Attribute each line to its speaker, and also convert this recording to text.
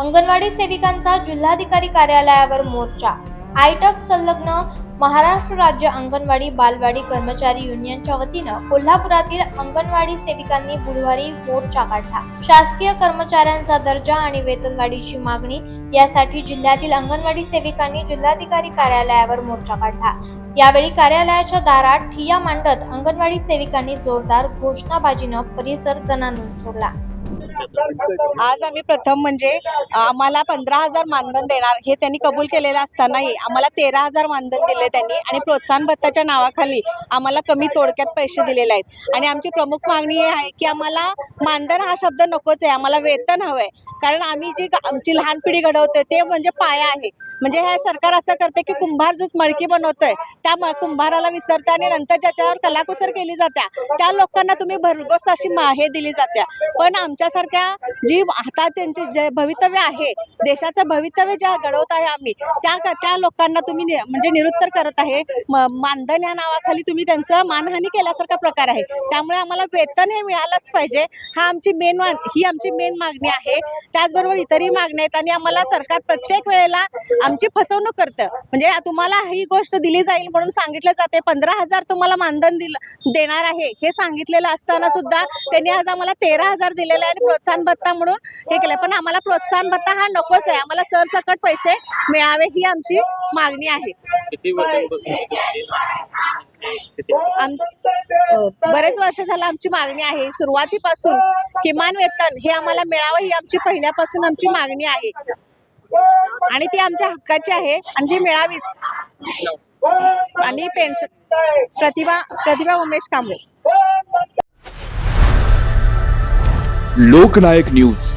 Speaker 1: अंगणवाडी सेविकांचा जिल्हाधिकारी कार्यालयावर मोर्चा। आयटक संलग्न महाराष्ट्र राज्य अंगणवाडी बालवाडी कर्मचारी युनियनच्या वतीनं कोल्हापुरातील अंगणवाडी सेविकांनी बुधवारी मोर्चा काढला। शासकीय कर्मचाऱ्यांचा दर्जा आणि वेतनवाढीची मागणी यासाठी जिल्ह्यातील अंगणवाडी सेविकांनी जिल्हाधिकारी कार्यालयावर मोर्चा काढला। यावेळी कार्यालयाच्या दारात ठिय्या मांडत अंगणवाडी सेविकांनी जोरदार घोषणाबाजीनं परिसर दणाणून सोडला।
Speaker 2: आज आम्ही प्रथम म्हणजे आम्हाला 15,000 मानधन देणार हे त्यांनी कबूल केलेलं असतानाही आम्हाला 13,000 मानधन दिले त्यांनी आणि प्रोत्साहन भत्त्याच्या नावाखाली आम्हाला कमी तोडक्यात पैसे दिलेले आहेत। आणि आमची प्रमुख मागणी ही आहे की आम्हाला मानधन हा शब्द नकोच आहे, आम्हाला वेतन हवं आहे। कारण आम्ही जी आमची लहान पिढी घडवतोय ते म्हणजे पाया आहे। म्हणजे हे सरकार असं करते की कुंभार जो मडकी बनवतोय त्या कुंभाराला विसरते आणि नंतर ज्याच्यावर कलाकुसर केली जाते त्या लोकांना तुम्ही भरघोस अशी हे दिली जाते। पण आमच्यासारख्या जी हातात त्यांचे जे भवितव्य आहे, देशाचं भवितव्य जे घडवत आहे आम्ही त्या लोकांना तुम्ही म्हणजे निरुत्तर करत आहे। मानधन या नावाखाली तुम्ही त्यांचं मानहानी केल्यासारखा प्रकार आहे। त्यामुळे आम्हाला वेतन हे मिळालंच पाहिजे, ही आमची मेन मागणी आहे। त्याचबरोबर इतरही मागण्या आहेत आणि आम्हाला सरकार प्रत्येक वेळेला आमची फसवणूक करतं। म्हणजे तुम्हाला ही गोष्ट दिली जाईल म्हणून सांगितलं जाते, 15,000 तुम्हाला मानधन देणार आहे हे सांगितलेलं असताना सुद्धा त्यांनी आज आम्हाला 13,000 दिलेले आहे आणि प्रोत्साहन भत्ता म्हणून हे केलं। पण आम्हाला प्रोत्साहन भत्ता हा नकोच आहे, आम्हाला सरसकट पैसे मिळावे ही आमची मागणी आहे।
Speaker 3: किती वर्षांपासून
Speaker 2: बरेच वर्ष झालं आमची मागणी आहे। सुरुवातीपासून किमान वेतन हे आम्हाला मिळावं ही आमची पहिल्यापासून आमची मागणी आहे आणि ती आमच्या हक्काची आहे आणि ती मिळावीच। आणि पेन्शन प्रतिभा उमेश कांबळे।
Speaker 4: लोकनायक न्यूज